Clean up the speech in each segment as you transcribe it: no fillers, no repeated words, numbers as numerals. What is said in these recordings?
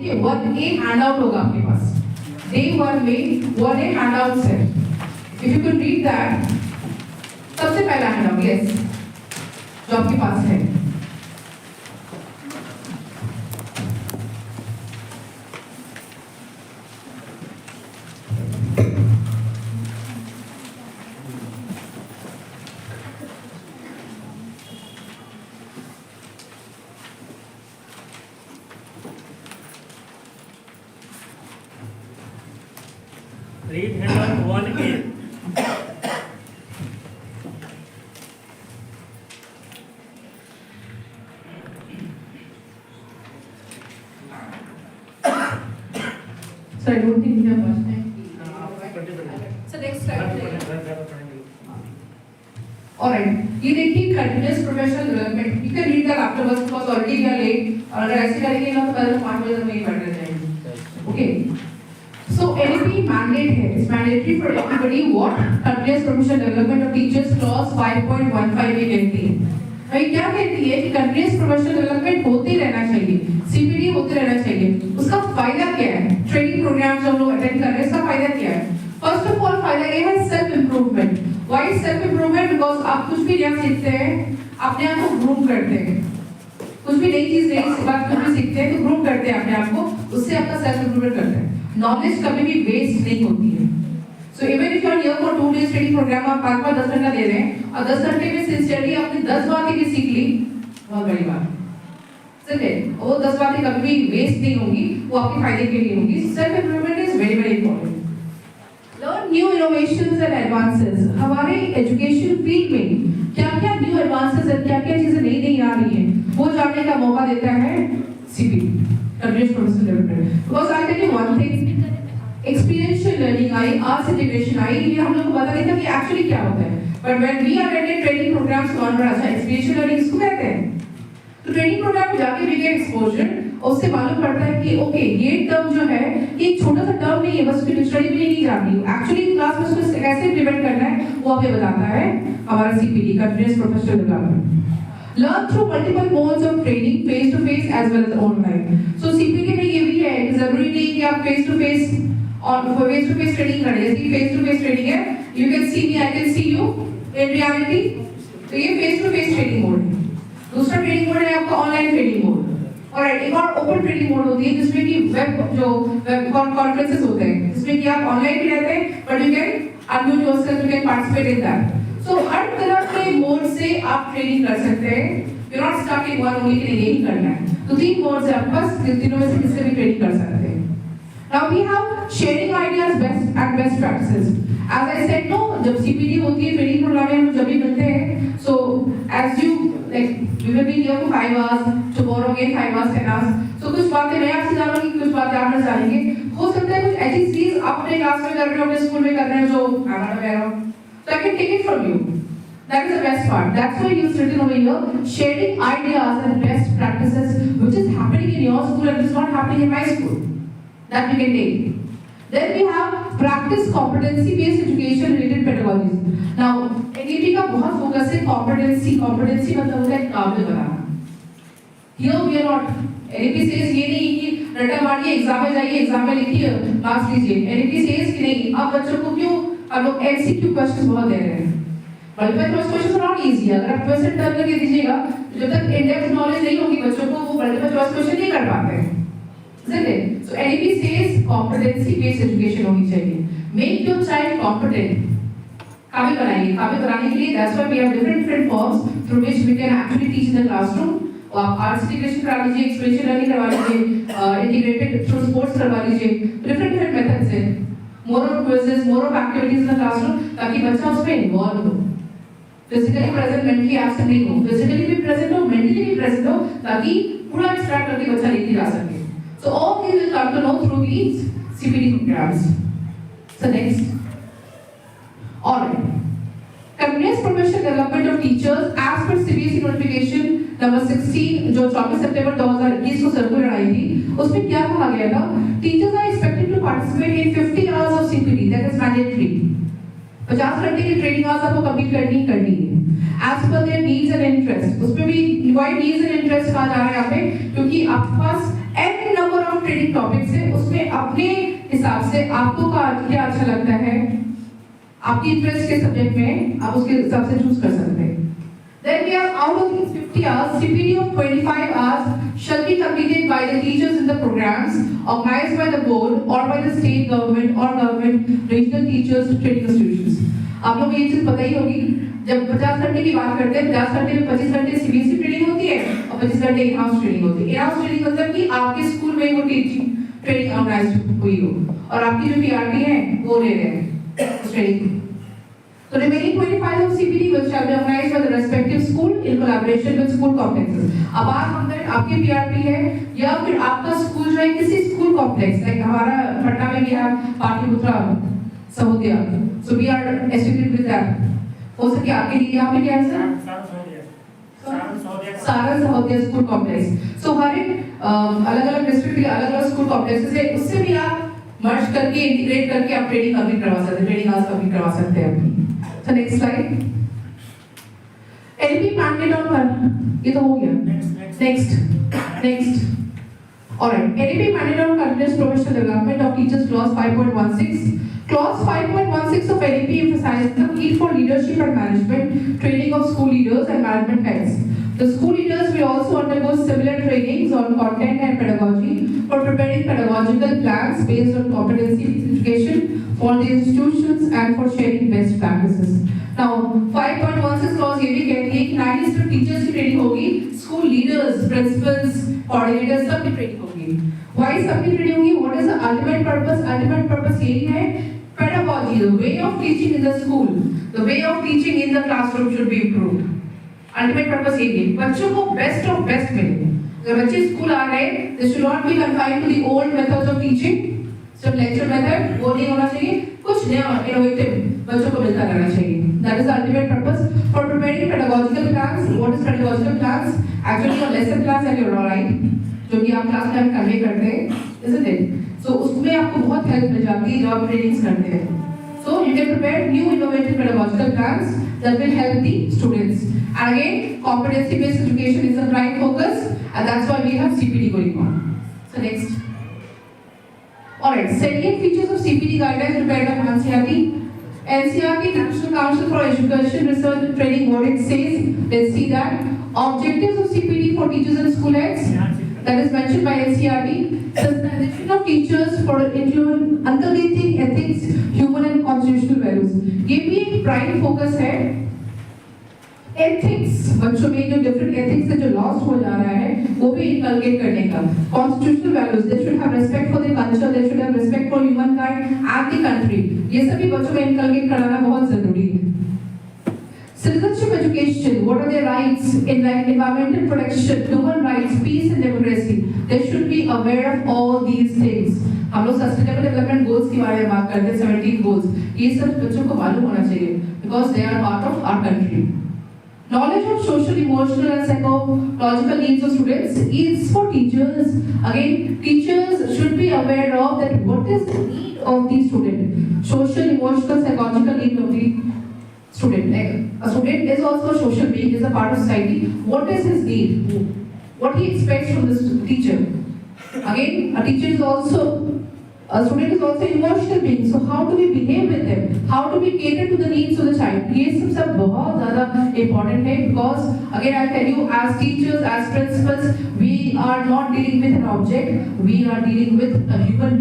1A handout होगा आपके पास, day 1 में 1A हैंडआउट है। If you can read that, सबसे पहला हैंडआउट यस जो आपके पास है। Read handout 1A. So I don't think we have much time. So next slide. Alright, ये देखिए continuous professional development. You can read that afterwards because already we are late. और अगर ऐसे करेंगे ना तो कल 5 बजे तक नहीं बैठ जाएंगे. Okay. So NEP mandate है. It's mandatory for everybody. What? Continuous professional development of teachers clause 5.15 में कहती है. भाई क्या कहती है कि continuous professional development होते रहना चाहिए. CPD होते रहना चाहिए. उसका फायदा क्या है? ट्रेनिंग प्रोग्राम जो हम लोग अटेंड कर रहे हैं इसका फायदा क्या है? फर्स्ट ऑफ ऑल फायदा ये है self improvement. Why self improvement? Because आप कुछ भी नया सीखते हैं अपने आप को ग्रूम करते हैं. कुछ भी नई चीज नई बात कुछ भी सीखते हैं तो ग्रूम करते हैं अपने आप को, उससे आपका सेल्फ इम्प्रूवमेंट करते हैं. नॉलेज कभी भी वेस्ट नहीं होती है. So even if you are here for 2 days training program, आप 5 10 घंटा दे रहे हैं और 10 घंटे में सिंसियरली आपने 10 बातें भी सीख ली, बहुत बड़ी बात है. वो 10 बातें कभी भी वेस्ट नहीं होंगी, वो आपके फायदे के लिए होंगी. Self improvement is very very important. Learn new innovations and advances. हमारे एजुकेशन फील्ड में क्या-क्या न्यू एडवांसेस है, क्या-क्या चीजें नई नई आ रही हैं, वो जानने का मौका देता है CPD, continuous professional development. Because I tell you one thing, experiential learning आई, आर्ट्स इंटीग्रेशन आई, ये हम लोग को पता नहीं था कि एक्चुअली क्या होता है. But when we are attending training programs कौन बड़ा अच्छा एक्सपीरियंशियल लर्निंग इसको कहते हैं. तो ट्रेनिंग प्रोग्राम में जाके भी गेट एक्सपोजर, उससे मालूम पड़ता है कि ओके ये टर्म जो है ये एक छोटा सा टर्म नहीं है, बस उसकी डिक्शनरी भी नहीं जानती हूँ. एक्चुअली क्लास में उसको कैसे इम्प्लीमेंट करना है वो हमें बताता है हमारा CPD, continuous professional development. Learn through multiple modes of training, face to face as well as online. So CPD में ये भी है कि जरूरी नहीं कि आप face to face ट्रेनिंग करें. जैसे face to face ट्रेनिंग है, you can see me, I can see you in reality. तो ये face to face training mode है. दूसरा ट्रेनिंग मोड है आपका ऑनलाइन ट्रेनिंग मोड. और एक और ओपन ट्रेनिंग मोड होती है जिसमें कि वेब कॉन्फ्रेंसेस होते हैं, जिसमें कि आप ऑनलाइन भी रहते हैं but you can unmute yourself, you can participate in that. So हर तरह के मोड से आप ट्रेनिंग कर सकते हैं. You not stuck in one only कि यही करना है. तो 3 मोड्स है आपके पास, तीनों में से किसी भी ट्रेनिंग कर सकते हैं. Now we have sharing ideas best practices. As I said no, जब सीपीडी होती है ट्रेनिंग प्रोग्राम में हम जब भी मिलते हैं, so as you like we will be here for 5 hours, tomorrow again 5 hours 10 hours. सो कुछ बातें मैं आपसे जानूंगी, कुछ बातें आप मुझसे जानेंगे. हो सकता है कुछ ऐसी चीज आप अपने क्लास में कर रहे हो, अपने स्कूल में कर रहे हो जो हमारा कह रहा हूं, so I can take it from you. That is the best part. That's why you've written over here, sharing ideas and best practices which is happening in your school and which is not happening in my school. That we can take. Then we have practice competency based education related pedagogies. Now, NEP का बहुत focus है competency. Competency मतलब होता है काबिल बनाना. Here we are not. NEP says ये नहीं कि रट्टा मारिए एग्जाम में जाइए, एग्जाम में लिखिए मार्क्स लीजिए. NEP says कि नहीं, अब बच्चों को क्यों हम लोग MCQ क्वेश्चंस बहुत दे रहे हैं. Multiple choice questions not easy. अगर आप क्वेश्चन टर्न करके दीजिएगा, जब तक इन डेप्थ नॉलेज नहीं होगी बच्चों को, वो मल्टीपल चॉइस क्वेश्चन नहीं कर पाते हैं. Isn't it? So NEP says competency based education होनी चाहिए. Make your child competent. काबिल बनाइए. काबिल बनाने के लिए that's why we have different forms through which we can actually teach in the classroom. आप आर्ट्स इंटीग्रेशन करा लीजिए, एक्सपीरियंशियल लर्निंग करवा लीजिए, इंटीग्रेटेड थ्रू स्पोर्ट्स करवा लीजिए. डिफरेंट मेथड्स हैं. More of quizzes, more of activities in the classroom, ताकि बच्चा उसमें इन्वॉल्व हो. फिजिकली प्रेजेंट, मेंटली एब्सेंट नहीं हो. फिजिकली भी प्रेजेंट हो, मेंटली भी प्रेजेंट हो, ताकि पूरा एक्सट्रैक्ट करके बच्चा लेके जा सके. So all these will come to know through these CPD programs. So next. Alright. Continuous professional development of teachers as per CBSE notification number 16 जो 24 सितंबर 2021 को सर्कुलर आई थी, उसमें क्या कहा गया था? Teachers are expected to participate in 50 hours of CPD, that is mandatory. 50 घंटे की ट्रेनिंग आवर्स आपको कंप्लीट करनी है. As per their needs and interest. उसमें भी why needs and interest कहा जा रहा है यहाँ पे, क्योंकि आपके पास n number of training 20 topics है, उसमें अपने हिसाब से आपको क्या अच्छा लगता है, आपकी इंटरेस्ट के सब्जेक्ट में आप उसके हिसाब से चूज कर सकते हैं। Then we have out of these 50 hours, CPD of 25 hours shall be completed by the teachers in the programs organized by the board or by the state government or government regional teachers training institutions. आप लोग ये चीज पता ही होगी, जब 50 घंटे की बात करते हैं, 50 घंटे में 25 घंटे CBSE ट्रेनिंग होती है और 25 घंटे इन-हाउस ट्रेनिंग होती है। इन-हाउस ट्रेनिंग मतलब कि आपके स्कूल में वो टीचिंग ट्रेनिंग ऑर्गेनाइज हुई हो और आपकी जो PRT है वो ले रहे हैं उस training. So remaining 25 of CPD which shall be organized by the respective school in collaboration with school complexes. Apart from that, आपके PRT है या फिर आपका स्कूल जो है किसी स्कूल कॉम्प्लेक्स, लाइक हमारा पटना में भी है Pataliputra सहोदया, so we are associated with that. हो सके आपके लिए यहाँ पे क्या है sir? Saran Sahodaya school complex. So हर एक अलग-अलग डिस्ट्रिक्ट के अलग-अलग स्कूल कॉम्प्लेक्सेस है, उससे भी आप मर्ज करके इंटीग्रेट करके आप ट्रेनिंग कंप्लीट करवा सकते हैं, ट्रेनिंग आवर्स कंप्लीट करवा सकते हैं अपनी। So next slide. LP mandate on ये तो हो गया। Next. Alright. LP mandate on continuous professional development of teachers clause 5.16. Clause 5.16 of LP emphasizes the need for leadership and management training of school leaders and management heads. The school leaders will also undergo similar trainings on content and pedagogy for preparing pedagogical plans based on competency-based education for the institutions and for sharing best practices. Now, 5.16 clause ये भी कहती है कि 90 सिर्फ teachers की training होगी, school leaders, principles, coordinators सबकी training होगी। Why सबकी ट्रेनिंग होगी? What is the ultimate purpose? Ultimate purpose यही है, pedagogy, the way of teaching in the school, the way of teaching in the classroom should be improved. Ultimate purpose यही है, बच्चों को बेस्ट ऑफ बेस्ट मिले। अगर बच्चे स्कूल आ रहे हैं, they should not be confined to the old methods of teaching, सिर्फ लेक्चर मेथड वो नहीं होना चाहिए, कुछ नया इनोवेटिव बच्चों को मिलता रहना चाहिए। That is the ultimate purpose for preparing pedagogical plans. What is pedagogical plans? Actually, your lesson plans that you're right, जो कि आप क्लास में कन्वे करते हैं, isn't it? So उसमें आपको बहुत हेल्प मिल जाती है जब आप ट्रेनिंग्स करते हैं। So you can prepare new innovative pedagogical plans that will help the students. And again, competency-based education is the prime focus, and that's why we have CPD going on. So next. Alright, salient features of CPD guidelines prepared by NCERT. NCERT, National Council for Education, Research and Training, what it says, let's see that. Objectives of CPD for teachers and school heads, that is mentioned by NCERT. Sensitization of teachers for undertaking ethics, human and constitutional values. ये भी एक prime focus है। Ethics, बच्चों में जो different ethics से जो loss हो जा रहा है वो भी इनकलकेट करने का। Constitutional values, they should have respect for the culture, they should have respect for human kind and the country, ये सभी बच्चों में इनकलकेट कराना बहुत जरूरी है। Citizenship education, what are their rights in like environmental protection, human rights, peace and democracy, they should be aware of all these things. हम लोग सस्टेनेबल डेवलपमेंट गोल्स के बारे में बात करते हैं, 17 गोल्स, ये सब बच्चों को मालूम होना चाहिए because they are part of our country. Knowledge of social, emotional and psychological needs of students is for teachers. Again, teachers should be aware of that what is the need of the student. Social, emotional, psychological need of the student. Like, a student is also a social being, is a part of society. What is his need? What he expects from this teacher. Again, a teacher is also, a student is also emotional being. So how do we behave with them? How do we cater to the needs of the child? ये सब बहुत ज़्यादा important है because again I tell you, as teachers, as principals, we are not dealing with an object. We are dealing with a human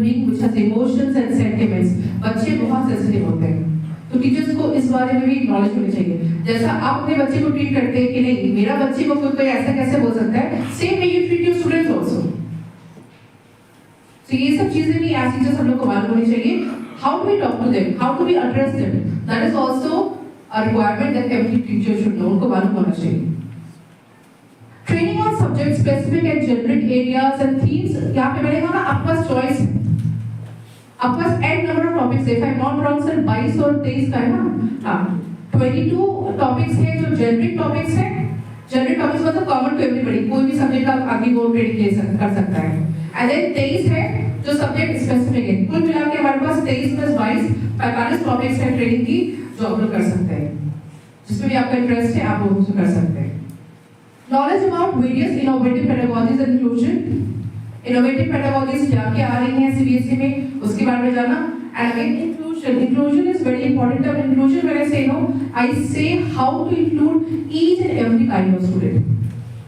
being which has emotions and sentiments. बच्चे बहुत sensitive होते हैं, तो टीचर्स को इस बारे में भी नॉलेज होनी चाहिए। जैसा आप अपने बच्चे को ट्रीट करते हैं कि नहीं मेरा बच्चे को कोई ऐसा कैसे बोल सकता है, same way you treat your students also. तो ये सब चीजें भी एज टीचर्स हम लोग को मालूम होनी चाहिए। How do we talk to them, how do we address them, that is also a requirement that every teacher should know, उनको मालूम होना चाहिए। Training on subject specific and generic areas and themes, यहाँ पे मैंने कहा ना आपके पास चॉइस है, आपके पास एड नंबर ऑफ टॉपिक्स है, if I am not wrong sir 22 और 23 का है ना, हाँ 22 टॉपिक्स है जो जेनरिक टॉपिक्स है। जेनरिक टॉपिक्स मतलब कॉमन टू एवरीबॉडी, कोई भी सब्जेक्ट आप आगे वो ट्रेनिंग ले कर सकता है। एंड देन 23 है जो सब्जेक्ट स्पेसिफिक है। कुल मिला के हमारे पास 23 + 22 45 टॉपिक्स है ट्रेनिंग की जो आप लोग कर सकते हैं, जिसमें भी आपका इंटरेस्ट है आप वो कर सकते हैं। Knowledge about various innovative pedagogies and inclusion, innovative pedagogies क्या क्या आ रही हैं सीबीएसई में, उसके बारे में जाना। And again inclusion is very important. अब inclusion when I say no, I say how to include each and every kind of student,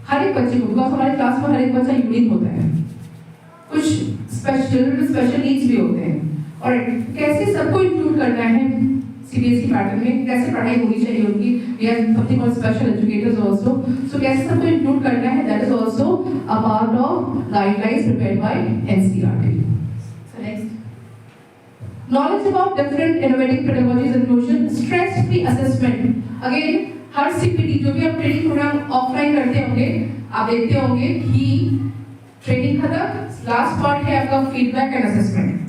हर एक बच्चे को, बिकॉज हमारे क्लास में हर एक बच्चा यूनिक होता है, कुछ स्पेशल नीड्स भी होते हैं, और कैसे सबको इंक्लूड करना है सीबीएसई पैटर्न में, कैसे पढ़ाई होनी चाहिए उनकी, we have something called special educators also, so कैसे सबको इंक्लूड करना है, that is also a part of guidelines prepared by NCERT. So next, knowledge about different innovative pedagogies inclusion, stress free assessment. Again हर CPT जो भी आप training programme offline करते होंगे, आप देखते होंगे कि ट्रेनिंग खत्म, लास्ट पार्ट है आपका फीडबैक एंड असेसमेंट।